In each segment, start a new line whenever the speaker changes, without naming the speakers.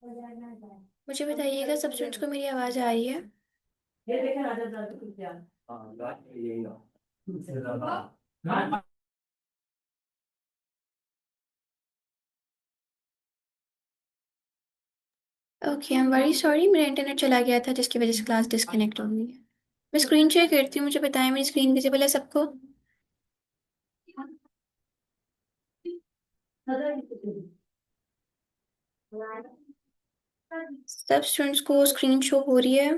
मुझे बताइएगा सब स्टूडेंट्स को मेरी आवाज़ आ रही है? Okay, I am very sorry, मेरा इंटरनेट चला गया था जिसकी वजह से क्लास डिस्कनेक्ट हो गई है। मैं स्क्रीन शेयर करती हूँ, मुझे बताएं मेरी स्क्रीन विजिबल है सबको? सब स्टूडेंट्स को स्क्रीन शो हो रही है?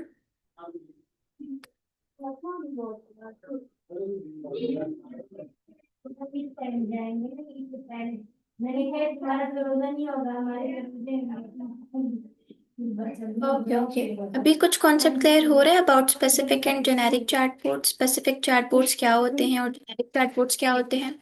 Okay okay. अभी कुछ कॉन्सेप्ट क्लियर हो रहा है about specific and generic chatbot? Specific chatbots क्या होते हैं और जेनेरिक चैटबॉट्स क्या होते हैं?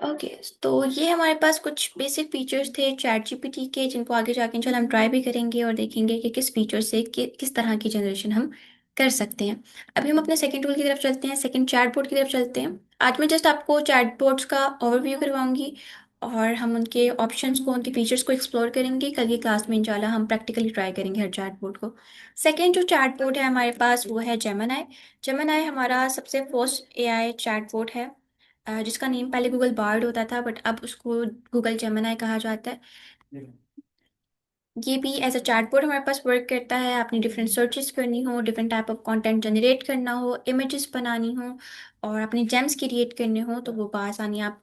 ओके, तो ये हमारे पास कुछ बेसिक फीचर्स थे चैट जीपीटी के, जिनको आगे जाके इंशाल्लाह हम ट्राई भी करेंगे और देखेंगे कि किस फीचर से किस तरह की जनरेशन हम कर सकते हैं। अभी हम अपने सेकंड टूल की तरफ चलते हैं, सेकंड चैटबॉट की तरफ चलते हैं। आज मैं जस्ट आपको चैटबॉट्स का ओवरव्यू करवाऊंगी और हम उनके ऑप्शंस को, उनके फीचर्स को एक्सप्लोर करेंगे। कल की क्लास में इंशाल्लाह हम प्रैक्टिकली ट्राई करेंगे हर चैटबॉट को। सेकंड जो चैटबॉट है हमारे पास वो है जेमिनी। जेमिनी हमारा सबसे फर्स्ट एआई चैटबॉट है, जिसका नेम पहले गूगल बार्ड होता था बट अब उसको गूगल जेमिनी कहा जाता है। ये भी एज अ चैटबॉट हमारे पास वर्क करता है। आपने डिफरेंट सर्चेस करनी हो, different type of content generate करना हो, इमेजेस बनानी हो और अपने जेम्स क्रिएट करने हो, तो वो बआसानी आप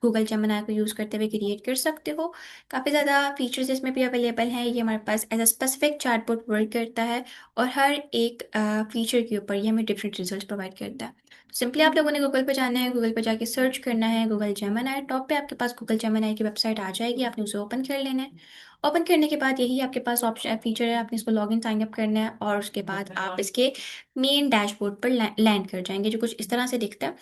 गूगल जेमिनी को यूज़ करते हुए क्रिएट कर सकते हो। काफ़ी ज़्यादा फीचर्स इसमें भी अवेलेबल हैं। ये हमारे पास as a specific chatbot work करता है और हर एक फीचर के ऊपर ये हमें डिफरेंट रिजल्ट प्रोवाइड करता है। तो सिंपली आप लोगों ने गूगल पे जाना है, गूगल पे जाके सर्च करना है गूगल जेमिनी। टॉप पे आपके पास गूगल जेमिनी की वेबसाइट आ जाएगी, आपने उसे ओपन कर लेना है। ओपन करने के बाद यही आपके पास ऑप्शन फीचर है, आपने इसको लॉगिन साइन अप करना है और उसके बाद आप इसके मेन डैशबोर्ड पर लैंड कर जाएंगे, जो कुछ इस तरह से दिखता है।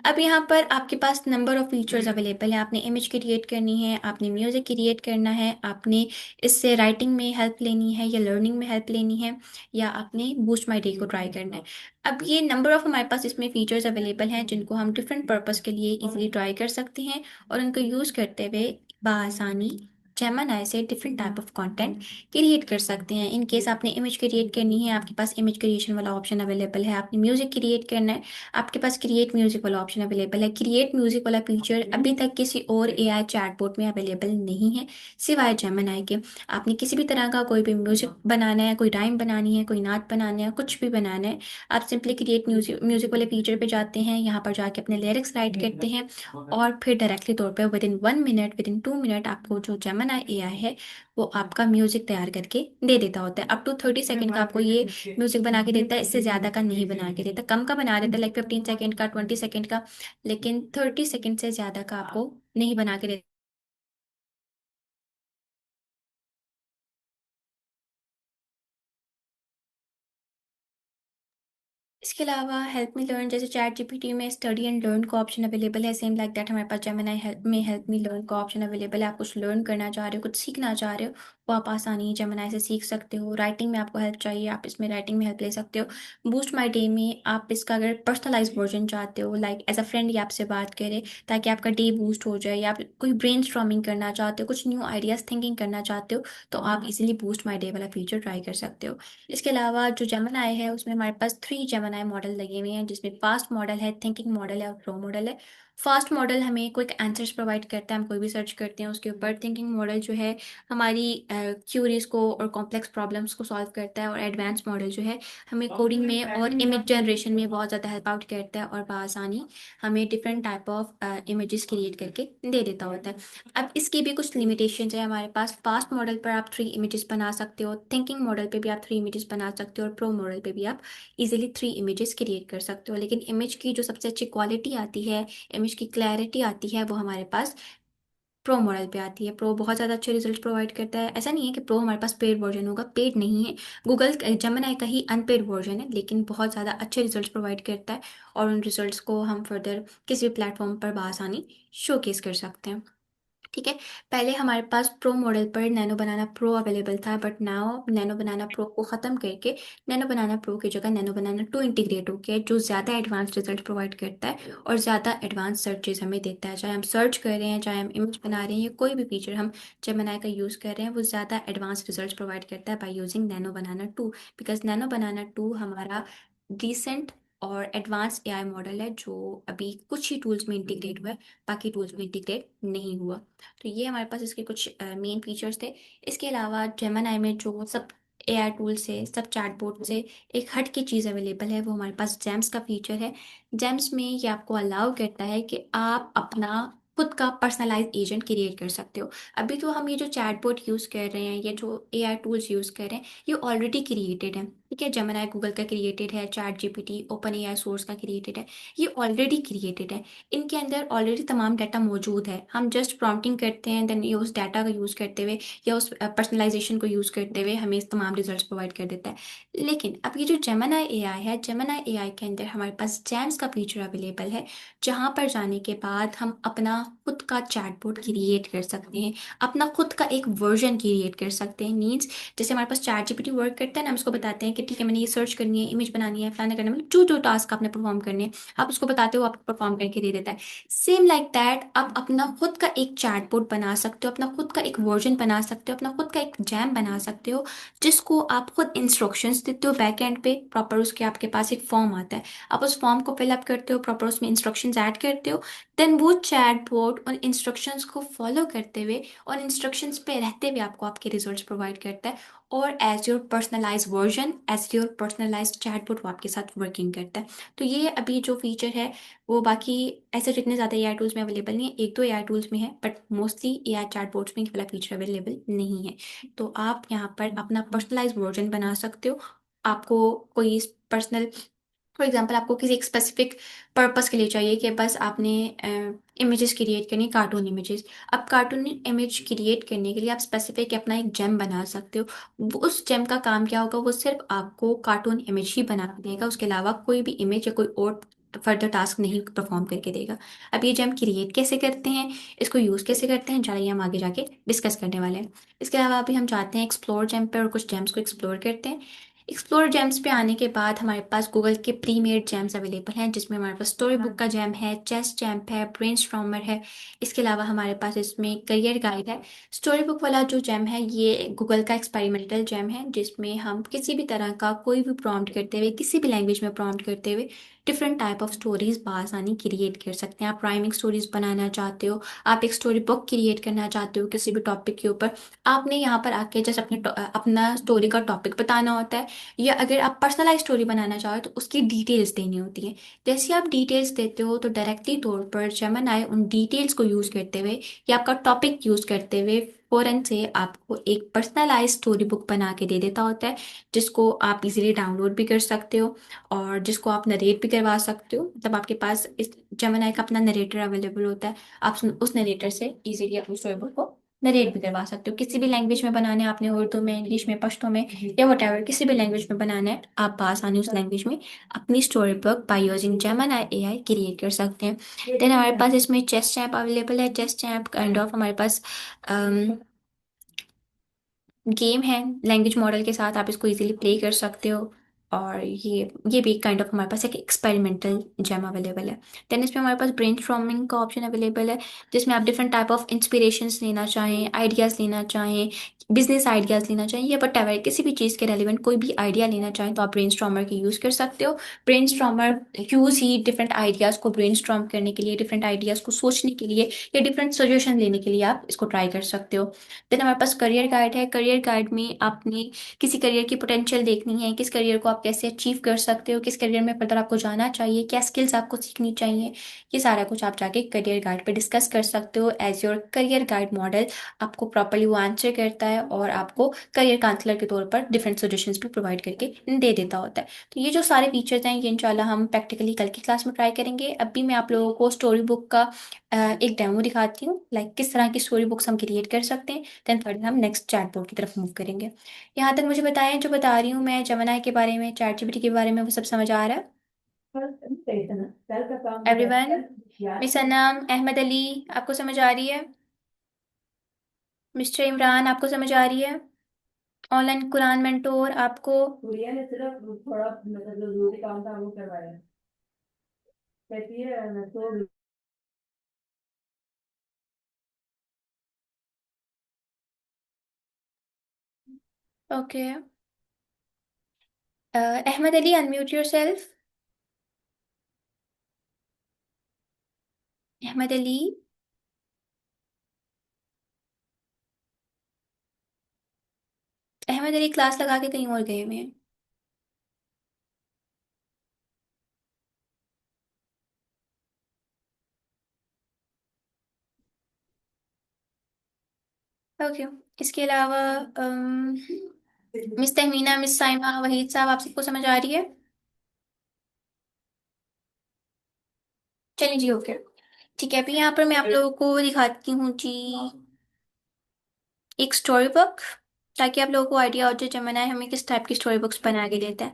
अब यहाँ पर आपके पास नंबर ऑफ फीचर्स अवेलेबल है। आपने इमेज क्रिएट करनी है, आपने म्यूजिक क्रिएट करना है, आपने इससे राइटिंग में हेल्प लेनी है या लर्निंग में हेल्प लेनी है, या आपने बूस्ट माई डे को ट्राई करना है। अब ये नंबर ऑफ हमारे पास इसमें फीचर्स अवेलेबल हैं जिनको हम डिफरेंट पर्पस के लिए इजीली ट्राई कर सकते हैं और उनको यूज़ करते हुए बआसानी जेमिनी से different type of content create कर सकते हैं। इन केस आपने इमेज क्रिएट करनी है, आपके पास इमेज क्रिएशन वाला ऑप्शन अवेलेबल है। आपने म्यूजिक क्रिएट करना है, आपके पास क्रिएट म्यूजिक वाला ऑप्शन अवेलेबल है। क्रिएट म्यूजिक वाला फीचर अभी तक किसी और एआई चैटबॉट में अवेलेबल नहीं है सिवाय जेमिनी के। आपने किसी भी तरह का कोई भी म्यूजिक बनाना है, कोई राइम बनानी है, कोई नाट बनाना है, कुछ भी बनाना है, आप सिंपली क्रिएट म्यूजिक म्यूजिक वाले फीचर पे जाते हैं। यहाँ पर जाके अपने लिरिक्स राइट करते हैं और फिर डायरेक्टली तौर पे with in 1 minute, with in 2 minute आपको जो जेमिनी एआई है वो आपका म्यूजिक तैयार करके दे देता होता है। अप टू 30 सेकेंड का आपको ये म्यूजिक बना के देता है, इससे ज्यादा का नहीं बना के देता। कम का बना देता है, लाइक 15 सेकेंड का, 20 सेकेंड का, लेकिन 30 सेकेंड से ज्यादा का आपको नहीं बना के देता। इसके अलावा हेल्प मी लर्न, जैसे चैट जीपीटी में स्टडी एंड लर्न का ऑप्शन अवेलेबल है, सेम लाइक दैट हमारे पास जेमिनी हेल्प में हेल्प मी लर्न का ऑप्शन अवेलेबल है। आप कुछ लर्न करना चाह रहे हो, कुछ सीखना चाह रहे हो, वो आप आसानी जेमिनी से सीख सकते हो। राइटिंग में आपको हेल्प चाहिए, आप इसमें राइटिंग में हेल्प ले सकते हो। बूस्ट माई डे में आप इसका अगर पर्सनलाइज वर्जन चाहते हो, लाइक एज अ फ्रेंड ये आपसे बात करे ताकि आपका डे बूस्ट हो जाए, या आप कोई ब्रेन करना चाहते हो, कुछ न्यू आइडियाज थिंकिंग करना चाहते हो, तो आप इजिली बूस्ट माई डे वाला फीचर ट्राई कर सकते हो। इसके अलावा जो जेमिनी है उसमें हमारे पास 3 जेमिनी मॉडल लगे हुए हैं, जिसमें फास्ट मॉडल है, थिंकिंग मॉडल है और प्रो मॉडल है। फास्ट मॉडल हमें क्विक आंसर्स प्रोवाइड करता है, हम कोई भी सर्च करते हैं उसके ऊपर। थिंकिंग मॉडल जो है हमारी क्यूरीज को और कॉम्प्लेक्स प्रॉब्लम्स को सॉल्व करता है। और एडवांस मॉडल जो है हमें कोडिंग में और इमेज जनरेशन में बहुत ज़्यादा हेल्प आउट करता है और बआसानी हमें different type of images create करके दे देता होता है। अब इसकी भी कुछ लिमिटेशंस है हमारे पास। फास्ट मॉडल पर आप 3 इमेजेस बना सकते हो, थिंकिंग मॉडल पे भी आप 3 इमेजेस बना सकते हो और प्रो मॉडल पे भी आप इजीली 3 इमेजेस क्रिएट कर सकते हो। लेकिन इमेज की जो सबसे अच्छी क्वालिटी आती है, इमेज की क्लैरिटी आती है, वो हमारे पास प्रो मॉडल पे आती है। प्रो बहुत ज़्यादा अच्छे रिजल्ट प्रोवाइड करता है। ऐसा नहीं है कि प्रो हमारे पास पेड वर्जन होगा, पेड नहीं है। गूगल जेमिनी का ही अनपेड वर्जन है, लेकिन बहुत ज़्यादा अच्छे रिजल्ट प्रोवाइड करता है। और उन रिजल्ट्स को हम फर्दर किसी भी प्लेटफॉर्म पर बआसानी शोकेस कर सकते हैं। ठीक है। पहले हमारे पास प्रो मॉडल पर नैनो बनाना प्रो अवेलेबल था, but now nano banana pro को ख़त्म करके नैनो बनाना प्रो की जगह नैनो बनाना 2 इंटीग्रेट हो गया है, जो ज़्यादा एडवांस रिजल्ट प्रोवाइड करता है और ज़्यादा एडवांस सर्चेज हमें देता है। चाहे हम सर्च कर रहे हैं, चाहे हम इमेज बना रहे हैं, या कोई भी फीचर हम जेमिनी का यूज़ कर रहे हैं, वो ज़्यादा एडवांस रिजल्ट प्रोवाइड करता है by using Nano Banana 2। Because Nano Banana 2 हमारा डिसेंट और एडवांस एआई मॉडल है, जो अभी कुछ ही टूल्स में इंटीग्रेट हुआ है, बाकी टूल्स में इंटीग्रेट नहीं हुआ। तो ये हमारे पास इसके कुछ मेन फीचर्स थे। इसके अलावा जेमिनी में जो सब एआई टूल से, सब चैटबॉट से एक हट की चीज़ अवेलेबल है, वो हमारे पास जेम्स का फीचर है। जेम्स में ये आपको अलाउ करता है कि आप अपना खुद का पर्सनलाइज एजेंट क्रिएट कर सकते हो। अभी तो हम ये जो चैटबॉट यूज़ कर रहे हैं, ये जो एआई टूल्स यूज़ कर रहे हैं, ये ऑलरेडी क्रिएटेड है। ठीक है, जेमिनी गूगल का क्रिएटेड है, chat GPT open AI source का क्रिएटेड है, ये ऑलरेडी क्रिएटेड है। इनके अंदर ऑलरेडी तमाम डाटा मौजूद है। हम जस्ट प्रॉम्प्टिंग करते हैं, देन ये उस डाटा का यूज़ करते हुए या उस पर्सनलाइजेशन को यूज़ करते हुए हमें इस तमाम रिजल्ट्स प्रोवाइड कर देता है। लेकिन अब ये जो जेमिनी एआई है, जेमिनी एआई के अंदर हमारे पास जैम्स का फीचर अवेलेबल है, जहाँ पर जाने के बाद हम अपना खुद का चैटबॉट क्रिएट कर सकते हैं, अपना खुद का एक वर्जन क्रिएट कर सकते हैं। मीन्स जैसे हमारे पास चैट जीपीटी वर्क करता है ना, हम उसको बताते हैं कि ठीक है, मैंने ये सर्च करनी है, इमेज बनानी है, फलाना करना है, मतलब जो जो टास्क आपने परफॉर्म करने हैं आप उसको बताते हो, आपको परफॉर्म करके दे देता है। सेम लाइक दैट आप अपना खुद का एक चैटबॉट बना सकते हो, अपना खुद का एक वर्जन बना सकते हो, अपना खुद का एक जैम बना सकते हो, जिसको आप खुद इंस्ट्रक्शंस देते हो बैक एंड पे। प्रॉपर उसके आपके पास एक फॉर्म आता है, आप उस फॉर्म को फिलअप करते हो, प्रॉपर उसमें इंस्ट्रक्शंस ऐड करते हो। देन वो चैटबॉट उन इंस्ट्रक्शंस को फॉलो करते हुए और इंस्ट्रक्शंस पे रहते हुए आपको आपके रिजल्ट्स प्रोवाइड करता है। और as your personalise version, as your personalise chatbot वो आपके साथ वर्किंग करता है। तो ये अभी जो फीचर है वो बाकी ऐसे जितने ज़्यादा एआई टूल्स में अवेलेबल नहीं है, एक दो एआई टूल्स में है, बट मोस्टली एआई चैटबॉट्स में ये वाला फीचर अवेलेबल नहीं है। तो आप यहाँ पर अपना पर्सनलाइज वर्जन बना सकते हो। आपको कोई पर्सनल, फॉर एग्जाम्पल आपको किसी एक स्पेसिफिक पर्पस के लिए चाहिए कि बस आपने इमेजेस क्रिएट करनी, कार्टून इमेजेस। अब कार्टून इमेज क्रिएट करने के लिए आप स्पेसिफिक अपना एक जेम बना सकते हो। उस जेम का काम क्या होगा, वो सिर्फ आपको कार्टून इमेज ही बना के देगा, उसके अलावा कोई भी इमेज या कोई और फर्दर टास्क नहीं परफॉर्म करके देगा। अब ये जेम क्रिएट कैसे करते हैं, इसको यूज़ कैसे करते हैं, चलिए हम आगे जाके डिस्कस करने वाले हैं। इसके अलावा अभी हम जाते हैं एक्सप्लोर जेम पे और कुछ जेम्स को एक्सप्लोर करते हैं। एक्सप्लोर जेम्स पे आने के बाद हमारे पास गूगल के प्री मेड जेम्स अवेलेबल हैं, जिसमें हमारे पास स्टोरी बुक का जेम है, चेस जैम्प है, ब्रेनस्टॉर्मर है। इसके अलावा हमारे पास इसमें करियर गाइड है। स्टोरी बुक वाला जो जेम है ये गूगल का एक्सपेरिमेंटल जेम है, जिसमें हम किसी भी तरह का कोई भी प्रॉम्प्ट करते हुए, किसी भी लैंग्वेज में प्रॉम्प्ट करते हुए डिफरेंट टाइप ऑफ स्टोरीज बआसानी क्रिएट कर सकते हैं। आप राइमिंग स्टोरीज बनाना चाहते हो, आप एक स्टोरी बुक क्रिएट करना चाहते हो किसी भी टॉपिक के ऊपर, आपने यहाँ पर आके जैसे अपना स्टोरी का टॉपिक बताना होता है, या अगर आप पर्सनलाइज स्टोरी बनाना चाहो तो उसकी डिटेल्स देनी होती है। जैसे आप डिटेल्स देते हो तो डायरेक्टली तौर पर जेमिनी उन डिटेल्स को यूज़ करते हुए या आपका टॉपिक यूज़ करते हुए फ़ौरन से आपको एक पर्सनलाइज स्टोरी बुक बना के दे देता होता है, जिसको आप इजीली डाउनलोड भी कर सकते हो और जिसको आप नरेट भी करवा सकते हो। मतलब आपके पास इस जेमिनी का अपना नरेटर अवेलेबल होता है, आप उस नरेटर से इजीली अपनी स्टोरी बुक को नरेट भी करवा सकते हो। किसी भी लैंग्वेज में बनाना है आपने, उर्दू में, इंग्लिश में, पश्तो में, या वट एवर, किसी भी लैंग्वेज में बनाना है, आप आसानी उस लैंग्वेज में अपनी story book by using Gemini AI create कर सकते हैं। देन हमारे पास इसमें चेस चैम्प अवेलेबल है। चेस चैम्प काइंड ऑफ हमारे पास गेम है, लैंग्वेज मॉडल के साथ आप इसको इजीली प्ले कर सकते हो। और ये भी काइंड ऑफ हमारे पास एक एक्सपेरिमेंटल जेम अवेलेबल है। देन इसमें हमारे पास ब्रेन स्टॉर्मिंग का ऑप्शन अवेलेबल है, जिसमें आप डिफरेंट टाइप ऑफ इंस्पिरेशंस लेना चाहें, आइडियाज़ लेना चाहें, बिजनेस आइडियाज़ लेना चाहें, या बट एवर किसी भी चीज़ के रेलिवेंट कोई भी आइडिया लेना चाहें तो आप ब्रेन स्टॉर्मर की यूज़ कर सकते हो। ब्रेन स्टॉर्मर यूज़ ही डिफरेंट आइडियाज़ को ब्रेन स्टॉर्म करने के लिए, डिफरेंट आइडियाज़ को सोचने के लिए या डिफरेंट सजेशन लेने के लिए आप इसको ट्राई कर सकते हो। देन हमारे पास करियर गाइड है। करियर गाइड में आपने किसी करियर की पोटेंशियल देखनी है, किस करियर को आप आप कैसे अचीव कर सकते हो, किस करियर में फर्दर आपको जाना चाहिए, क्या स्किल्स आपको सीखनी चाहिए, ये सारा कुछ आप जाके करियर गाइड पे डिस्कस कर सकते हो। As your career guide model आपको प्रॉपरली वो आंसर करता है और आपको करियर काउंसलर के तौर पर डिफरेंट सजेशंस भी प्रोवाइड करके दे देता होता है। तो ये जो सारे फीचर्स हैं ये इंशाल्लाह हम प्रैक्टिकली कल की क्लास में ट्राई करेंगे। अभी मैं आप लोगों को स्टोरी बुक का एक डेमो दिखाती हूँ, लाइक किस तरह की स्टोरी बुक्स हम क्रिएट कर सकते हैं। देन थर्ड हम नेक्स्ट चैट बोर्ड की तरफ मूव करेंगे। यहाँ तक मुझे बताएं, जो बता रही हूँ मैं जमनाई के बारे में, चैट जीपीटी के बारे में, वो सब समझ आ रहा है एवरीवन? मिस अनम, अहमद अली, आपको समझ आ रही है? मिस्टर इमरान, आपको समझ आ रही है? ऑनलाइन कुरान मेंटोर आपको? गुड़िया ने सिर्फ थोड़ा मतलब जो जरूरी काम था वो करवाया, कहती है मैं तो। Okay. Ahmed Ali, unmute your self. Ahmed Ali. Ahmed Ali class लगा के कहीं और गए हुए हैं। ओके। इसके अलावा मिस तहमीना, मिस साइमा, वहीद साहब, आप सबको समझ आ रही है? चलिए जी, ओके। ठीक है, अभी यहाँ पर मैं आप लोगों को दिखाती हूँ जी एक स्टोरी बुक, ताकि आप लोगों को आइडिया हो जाए जमना हमें किस टाइप की स्टोरी बुक्स बना के देता है।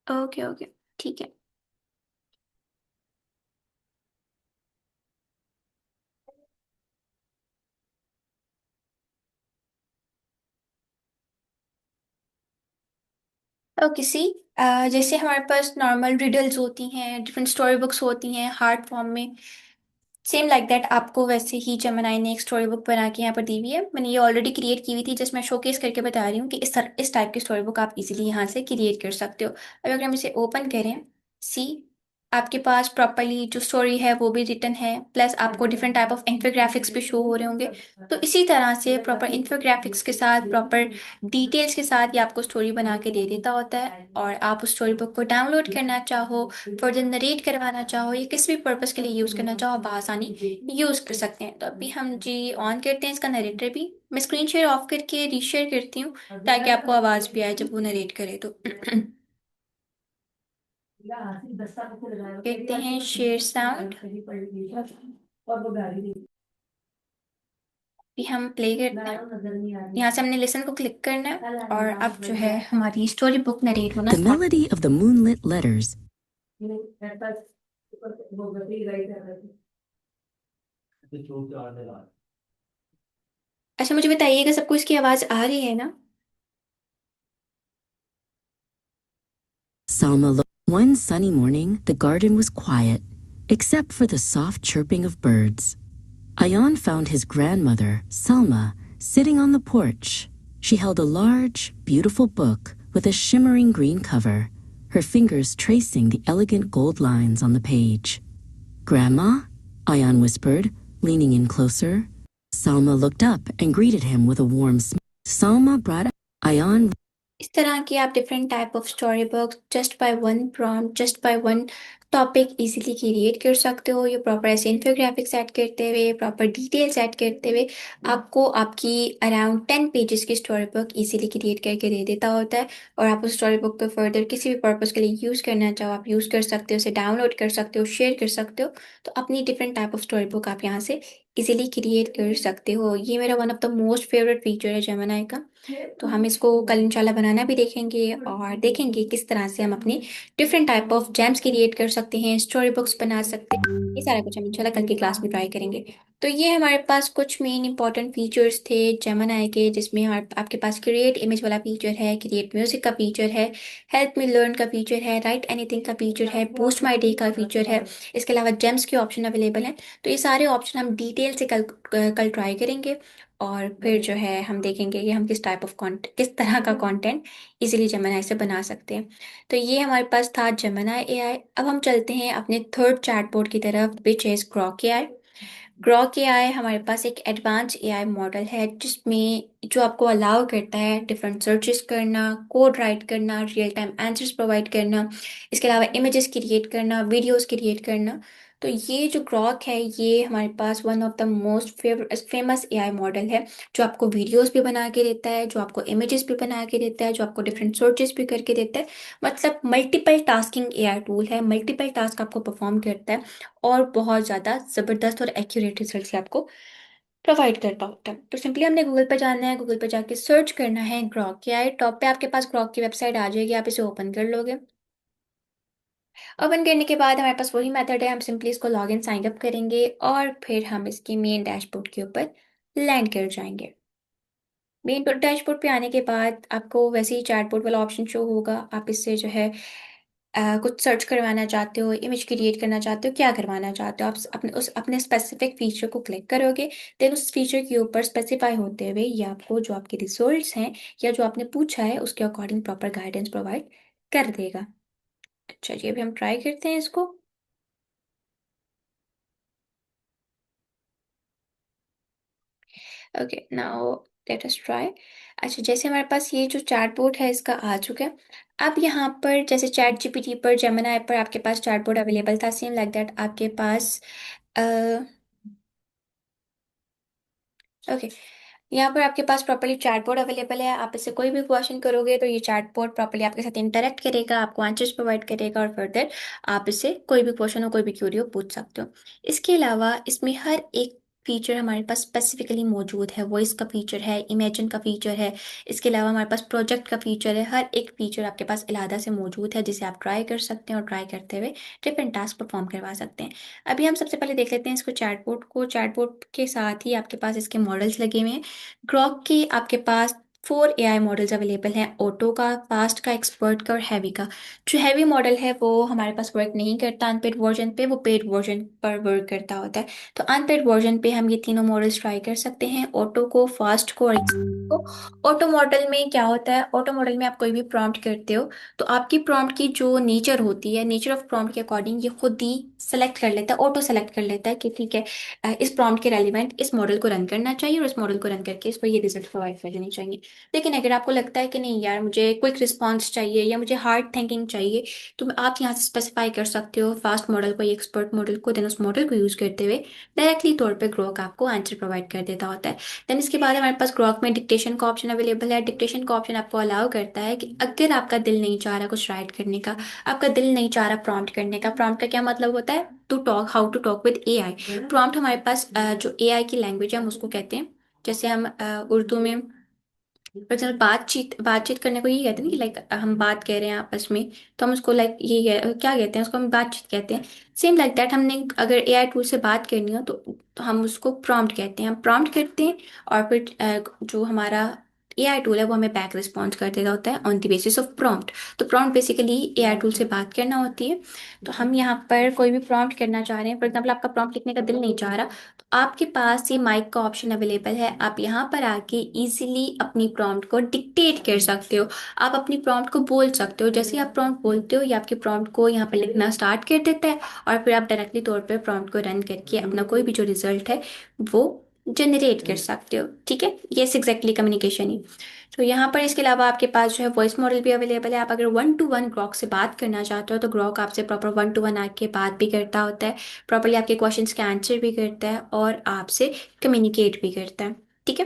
ओके ओके, ठीक है। ओके सी, जैसे हमारे पास नॉर्मल रिडल्स होती हैं, डिफरेंट स्टोरी बुक्स होती हैं हार्ड फॉर्म में, सेम लाइक दैट आपको वैसे ही जेमिनाई ने एक स्टोरी बुक बना के यहाँ पर दी हुई है। मैंने ये ऑलरेडी क्रिएट की हुई थी, जस्ट मैं शोकेस करके बता रही हूँ कि इस टाइप की स्टोरी बुक आप इजीली यहाँ से क्रिएट कर सकते हो। अब अगर हम इसे ओपन करें, सी, आपके पास प्रॉपरली जो स्टोरी है वो भी रिटन है, प्लस आपको डिफरेंट टाइप ऑफ इंफोग्राफिक्स भी शो हो रहे होंगे। तो इसी तरह से प्रॉपर इंफोग्राफिक्स के साथ, प्रॉपर डिटेल्स के साथ ये आपको स्टोरी बना के दे देता होता है। और आप उस स्टोरी बुक को डाउनलोड करना चाहो, फर्दर नरेट करवाना चाहो, या किसी भी पर्पस के लिए यूज़ करना चाहो, आप आसानी यूज़ कर सकते हैं। तो अभी हम जी ऑन करते हैं इसका नरेटर भी। मैं स्क्रीन शेयर ऑफ करके रीशेयर करती हूँ, ताकि आपको आवाज़ भी आए जब वो नरेट करे तो। कहते हैं शेयर साउंड, भी हम प्ले करते हैं। यहाँ से हमने लिसन को क्लिक करना है और अब जो है हमारी स्टोरी बुक नरेट होना
The
start.
melody of the moonlit letters.
अच्छा, मुझे बताइएगा सबको इसकी आवाज़ आ रही है ना?
Salma looked. One sunny morning, the garden was quiet, except for the soft chirping of birds. Ayan found his grandmother, Salma, sitting on the porch. She held a large, beautiful book with a shimmering green cover, her fingers tracing the elegant gold lines on the page. Grandma? Ayan whispered, leaning in closer. Salma looked up and greeted him with a warm smile. Salma brought Ayan.
इस तरह की आप different type of story books just by one prompt, just by one topic easily create कर सकते हो। ये proper ऐसे infographics add करते हुए, प्रॉपर डिटेल्स ऐड करते हुए आपको आपकी अराउंड 10 पेजेस की स्टोरी बुक इजीली क्रिएट करके दे देता होता है। और आप उस स्टोरी बुक को फर्दर किसी भी पर्पज़ के लिए यूज़ करना चाहो, आप यूज़ कर सकते हो, उसे डाउनलोड कर सकते हो, शेयर कर सकते हो। तो अपनी different type of story book आप यहाँ से इजीली क्रिएट कर सकते हो। ये मेरा one of the most favourite feature है जेमिनी का। तो हम इसको कल इंशाल्लाह बनाना भी देखेंगे और देखेंगे किस तरह से हम अपने different type of James create कर सकते हैं, स्टोरी बुक्स बना सकते हैं। ये सारा कुछ हम इंशाल्लाह कल की क्लास में ट्राई करेंगे। तो ये हमारे पास कुछ मेन इंपॉर्टेंट फीचर्स थे जेमिनी के, जिसमें हमारे आपके पास क्रिएट इमेज वाला फीचर है, क्रिएट म्यूजिक का फीचर है, हेल्प मी लर्न का फीचर है, राइट एनीथिंग का फीचर है, बूस्ट माई डे का फीचर है। इसके अलावा जेम्स के ऑप्शन अवेलेबल हैं। तो ये सारे ऑप्शन हम डिटेल से कल कल ट्राई करेंगे। और फिर जो है हम देखेंगे कि हम किस टाइप ऑफ कंटेंट, किस तरह का कंटेंट इजीली जेमिनी से बना सकते हैं। तो ये हमारे पास था जेमिनी एआई। अब हम चलते हैं अपने थर्ड चैटबॉट की तरफ, which is Grok AI. Grok AI हमारे पास एक एडवांस एआई मॉडल है जिसमें जो आपको अलाउ करता है डिफरेंट सर्चेस करना, कोड राइट करना, रियल टाइम आंसर्स प्रोवाइड करना, इसके अलावा इमेजेस क्रिएट करना, वीडियोस क्रिएट करना। तो ये जो ग्रॉक है ये हमारे पास one of the most famous AI model है, जो आपको वीडियोस भी बना के देता है, जो आपको इमेजेस भी बना के देता है, जो आपको डिफरेंट सर्चेस भी करके देता है। मतलब मल्टीपल टास्किंग एआई टूल है, मल्टीपल टास्क आपको परफॉर्म करता है और बहुत ज़्यादा ज़बरदस्त और एक्यूरेट रिजल्ट्स आपको प्रोवाइड करता होता है। तो सिंपली हमने गूगल पर जाना है, गूगल पर जाके सर्च करना है ग्रॉक क्या है, टॉप पे आपके पास ग्रॉक की वेबसाइट आ जाएगी, आप इसे ओपन कर लोगे। ओपन करने के बाद हमारे पास वही मेथड है, हम सिंपली इसको लॉग इन साइन अप करेंगे और फिर हम इसकी मेन डैशबोर्ड के ऊपर लैंड कर जाएंगे। मेन डैशबोर्ड पे आने के बाद आपको वैसे ही चैटबॉट वाला ऑप्शन शो होगा, आप इससे जो है कुछ सर्च करवाना चाहते हो, इमेज क्रिएट करना चाहते हो, क्या करवाना चाहते हो, आप अपने स्पेसिफिक फीचर को क्लिक करोगे। देन उस फीचर के ऊपर स्पेसिफाई होते हुए ये आपको जो आपके रिजल्ट्स हैं या जो आपने पूछा है उसके अकॉर्डिंग प्रॉपर गाइडेंस प्रोवाइड कर देगा। अच्छा जी, अभी हम ट्राई करते हैं इसको। Okay, now let us try. अच्छा, जैसे हमारे पास ये जो चैटबॉट है इसका आ चुका है। अब यहाँ पर जैसे चैट जीपीटी पर, जेमिनी पर आपके पास चैटबॉट अवेलेबल था, सेम लाइक दैट आपके पास ओके, यहाँ पर आपके पास प्रॉपर्ली चैटबॉट अवेलेबल है। आप इससे कोई भी क्वेश्चन करोगे तो ये चैटबॉट प्रॉपर्ली आपके साथ इंटरेक्ट करेगा, आपको आंसर्स प्रोवाइड करेगा और फर्दर आप इससे कोई भी क्वेश्चन हो, कोई भी क्यूरी हो, पूछ सकते हो। इसके अलावा इसमें हर एक फीचर हमारे पास स्पेसिफिकली मौजूद है। वॉइस का फीचर है, इमेजिन का फीचर है, इसके अलावा हमारे पास प्रोजेक्ट का फीचर है। हर एक फीचर आपके पास अलहदा से मौजूद है जिसे आप ट्राई कर सकते हैं और ट्राई करते हुए डिफरेंट टास्क परफॉर्म करवा सकते हैं। अभी हम सबसे पहले देख लेते हैं इसको, चैटबॉट को। चैटबॉट के साथ ही आपके पास इसके मॉडल्स लगे हुए हैं। ग्रॉक की आपके पास 4 एआई मॉडल्स अवेलेबल हैं, ऑटो का, फास्ट का, एक्सपर्ट का और हैवी का। जो हैवी मॉडल है वो हमारे पास वर्क नहीं करता अनपेड वर्जन पे, वो पेड वर्जन पर वर्क करता होता है। तो अनपेड वर्जन पे हम ये तीनों मॉडल्स ट्राई कर सकते हैं, ऑटो को, फास्ट को और एक्सपर्ट को। ऑटो मॉडल में क्या होता है, ऑटो मॉडल में आप कोई भी प्रॉम्प्ट करते हो तो आपकी प्रॉम्प्ट की जो नेचर होती है, नेचर ऑफ प्रॉम्प्ट के अकॉर्डिंग ये खुद ही सेलेक्ट कर लेता है, ऑटो सेलेक्ट कर लेता है कि ठीक है इस प्रॉम्प्ट के रेलिवेंट इस मॉडल को रन करना चाहिए और इस मॉडल को रन करके इस पर ये रिजल्ट प्रोवाइड कर देनी चाहिए। लेकिन अगर आपको लगता है कि नहीं यार मुझे क्विक रिस्पॉन्स चाहिए या मुझे हार्ड थिंकिंग चाहिए, तो आप यहाँ से स्पेसिफाई कर सकते हो फास्ट मॉडल को या एक्सपर्ट मॉडल को। देन उस मॉडल को यूज करते हुए डायरेक्टली तौर पे ग्रोक आपको आंसर प्रोवाइड कर देता होता है। देन इसके बाद हमारे पास ग्रोक में डिक्टेशन का ऑप्शन अवेलेबल है। डिक्टेशन का ऑप्शन आपको अलाउ करता है कि अगर आपका दिल नहीं चाह रहा कुछ राइट करने का, आपका दिल नहीं चाह रहा प्रॉम्प्ट करने का। प्रॉम्प्ट का क्या मतलब होता है, to talk, how to talk with AI. Prompt हमारे पास जो एआई की लैंग्वेज है हम उसको कहते हैं। जैसे हम उर्दू में फॉर एग्जाम्पल बातचीत बातचीत करने को ये कहते हैं ना कि लाइक हम बात कह रहे हैं आपस में, तो हम उसको लाइक क्या कहते हैं, उसको हम बातचीत कहते हैं। सेम लाइक दैट हमने अगर एआई टूल से बात करनी हो तो हम उसको प्रॉम्प्ट कहते हैं। हम प्रॉम्प्ट करते हैं और फिर जो हमारा एआई टूल है वो हमें बैक रिस्पॉन्स कर देता होता है on the basis of prompt. तो प्रॉम्प्ट बेसिकली एआई टूल से बात करना होती है। तो हम यहाँ पर कोई भी प्रॉम्प्ट करना चाह रहे हैं, फॉर एग्जाम्पल आपका प्रॉम्प्ट लिखने का दिल नहीं चाह रहा, तो आपके पास ये माइक का ऑप्शन अवेलेबल है। आप यहाँ पर आके इजीली अपनी प्रॉम्प्ट को डिक्टेट कर सकते हो, आप अपनी प्रॉम्प्ट को बोल सकते हो। जैसे ही आप प्रॉम्प्ट बोलते हो ये आपकी प्रॉम्प्ट को यहाँ पे लिखना स्टार्ट कर देता है और फिर आप डायरेक्टली तौर पे प्रॉम्प्ट को रन करके अपना कोई भी जो रिजल्ट है वो जनरेट कर सकते हो। ठीक है, ये एग्जैक्टली कम्युनिकेशन ही। तो यहाँ पर इसके अलावा आपके पास जो है वॉइस मॉडल भी अवेलेबल है। आप अगर 1 to 1 ग्रॉक से बात करना चाहते हो तो ग्रॉक आपसे प्रॉपर 1 to 1 आके बात भी करता होता है, प्रॉपरली आपके क्वेश्चंस के आंसर भी करता है और आपसे कम्युनिकेट भी करता है। ठीक है,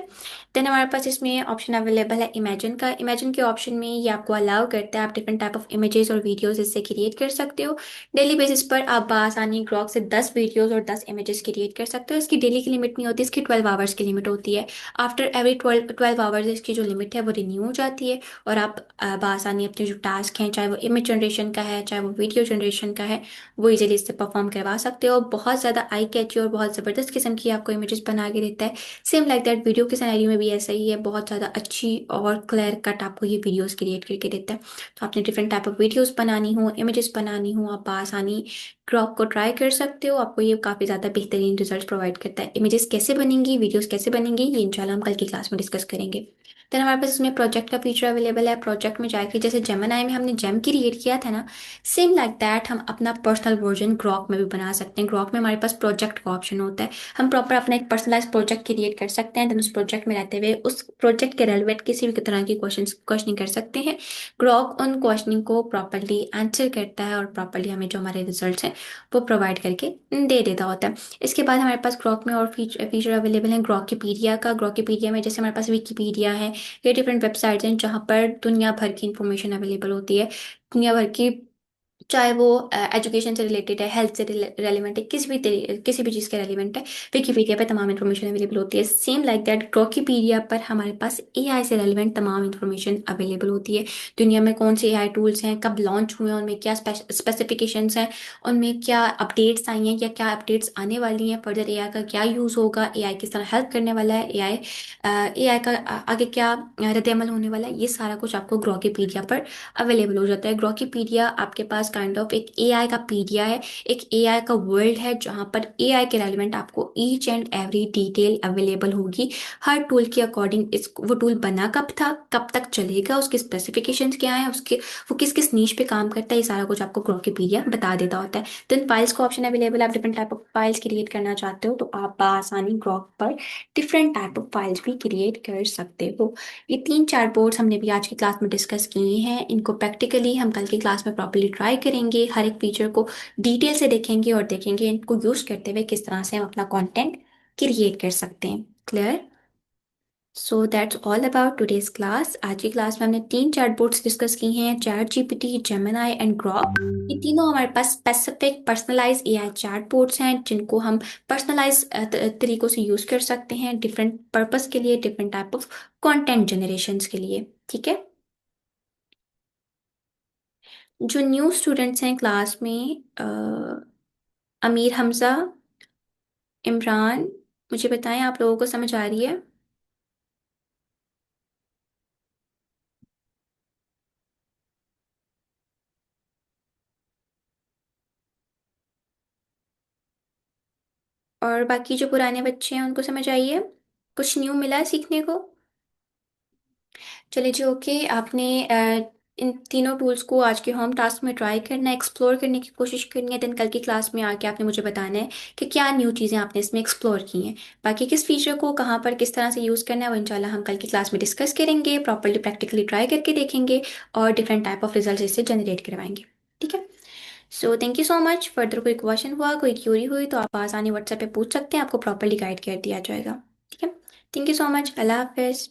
देन हमारे पास इसमें ऑप्शन अवेलेबल है इमेजिन का। इमेजिन के ऑप्शन में ये आपको अलाउ करता है आप डिफरेंट टाइप ऑफ इमेजेस और वीडियोस इससे क्रिएट कर सकते हो। डेली बेसिस पर आप बआसानी ग्रॉक से 10 वीडियोस और 10 इमेजेस क्रिएट कर सकते हो। इसकी डेली की लिमिट नहीं होती, इसकी 12 आवर्स की लिमिट होती है। आफ्टर एवरी 12 आवर्स इसकी जो लिमिट है वो रिन्यू हो जाती है और आप बआसानी अपने जो टास्क हैं, चाहे वो इमेज जनरेशन का है चाहे वो वीडियो जनरेशन का है, वो इजीली इससे परफॉर्म करवा सकते हो। बहुत ज़्यादा आई कैची और बहुत ज़बरदस्त किस्म की आपको इमेजेस बना के देता है। सेम लाइक दैट वीडियो के सिनेरियो में भी ऐसा ही है, बहुत ज़्यादा अच्छी और क्लियर कट आपको ये वीडियोस क्रिएट करके देता है। तो आपने डिफरेंट टाइप ऑफ वीडियोस बनानी हो, इमेजेस बनानी हो, आप आसानी ग्रॉक को ट्राई कर सकते हो, आपको ये काफ़ी ज़्यादा बेहतरीन रिजल्ट प्रोवाइड करता है। इमेजेस कैसे बनेंगी, वीडियोस कैसे बनेंगी, ये इंशाल्लाह हम कल की क्लास में डिस्कस करेंगे। देन हमारे पास इसमें प्रोजेक्ट का फीचर अवेलेबल है। प्रोजेक्ट में जाके जैसे जेमिनाई में हमने जेम क्रिएट किया था ना, सेम लाइक दैट हम अपना पर्सनल वर्जन ग्रॉक में भी बना सकते हैं। ग्रॉक में हमारे पास प्रोजेक्ट का ऑप्शन होता है, हम प्रॉपर अपना एक पर्सनलाइज प्रोजेक्ट क्रिएट कर सकते हैं। देन उस प्रोजेक्ट में रहते हुए उस प्रोजेक्ट के रेलिवेंट किसी भी तरह की क्वेश्चनिंग कर सकते हैं। ग्रॉक उन क्वेश्चनिंग को प्रॉपरली आंसर करता है और प्रॉपरली हमें जो हमारे रिजल्ट्स हैं वो प्रोवाइड करके दे देता होता है। इसके बाद हमारे पास ग्रॉक में और फीचर अवेलेबल हैं ग्रॉकीपीडिया का। ग्रॉकीपीडिया में जैसे हमारे पास विकीपीडिया है, ये डिफरेंट वेबसाइट्स हैं जहाँ पर दुनिया भर की इंफॉर्मेशन अवेलेबल होती है। दुनिया भर की, चाहे वो एजुकेशन से रिलेटेड है, हेल्थ से रेलिवेंट है, किसी भी चीज़ के रेलिवेंट है, विकीपीडिया पे तमाम इन्फॉर्मेशन अवेलेबल होती है। सेम लाइक दैट ग्रोकीपीडिया पर हमारे पास एआई से रेलिवेंट तमाम इन्फॉर्मेशन अवेलेबल होती है। दुनिया में कौन से एआई टूल्स हैं, कब लॉन्च हुए हैं, उनमें क्या स्पेसिफिकेशंस हैं, उनमें क्या अपडेट्स आई हैं या क्या अपडेट्स आने वाली हैं, फर्दर एआई का क्या यूज़ होगा, एआई किस तरह हेल्प करने वाला है, एआई का आगे क्या रद्द-ए-अमल होने वाला है, ये सारा कुछ आपको ग्रोकीपीडिया पर अवेलेबल हो जाता है। ग्रोकीपीडिया आपके पास काइंड ऑफ एक एआई का पीडिया है, एक एआई का वर्ल्ड है जहाँ पर एआई के रेलिवेंट आपको each and every detail available होगी। हर टूल के अकॉर्डिंग इस वो टूल बना कब था, कब तक चलेगा, उसके स्पेसिफिकेशंस क्या है, उसके वो किस किस नीश पे काम करता है, ये सारा कुछ आपको ग्रोकीपीडिया बता देता होता है। देन फाइल्स का ऑप्शन अवेलेबल है। आप different type of files create करना चाहते हो तो आप आसानी ग्रॉक पर डिफरेंट टाइप ऑफ फाइल्स भी क्रिएट कर सकते हो। ये तीन चार बोर्ड्स हमने भी आज की क्लास में डिस्कस किए हैं। इनको प्रैक्टिकली हम कल की क्लास में प्रॉपर्ली ट्राई करेंगे, हर एक फीचर को डिटेल से देखेंगे और देखेंगे इनको यूज करते हुए किस तरह से हम अपना कंटेंट क्रिएट कर सकते हैं। Clear? So that's all about today's class. आज की क्लास में हमने तीन चैट बोर्ड्स डिस्कस की हैं, chat GPT, Gemini and Grok. ये तीनों हमारे पास specific personalize AI chat boards हैं जिनको हम पर्सनलाइज तरीकों से यूज कर सकते हैं डिफरेंट पर्पस के लिए, different type of content generations के लिए। ठीक है? जो न्यू स्टूडेंट्स हैं क्लास में, अमीर हमजा, इमरान, मुझे बताएं आप लोगों को समझ आ रही है? और बाकी जो पुराने बच्चे हैं उनको समझ आई है? कुछ न्यू मिला है सीखने को? चलिए जी, ओके। आपने इन तीनों टूल्स को आज के होम टास्क में ट्राई करना है, एक्सप्लोर करने की कोशिश करनी है। देन कल की क्लास में आके आपने मुझे बताना है कि क्या न्यू चीज़ें आपने इसमें एक्सप्लोर की हैं। बाकी किस फीचर को कहाँ पर किस तरह से यूज़ करना है वो इंशाल्लाह हम कल की क्लास में डिस्कस करेंगे, प्रॉपरली प्रैक्टिकली ट्राई करके देखेंगे और डिफरेंट टाइप ऑफ रिजल्ट इससे जनरेट करवाएंगे। ठीक है? So thank you so much. Further कोई क्वेश्चन हुआ, कोई क्यूरी हुई तो आप आसानी व्हाट्सएप पे पूछ सकते हैं, आपको प्रॉपरली गाइड कर दिया जाएगा। ठीक है? Thank you so much. अल्लाह हाफिज़।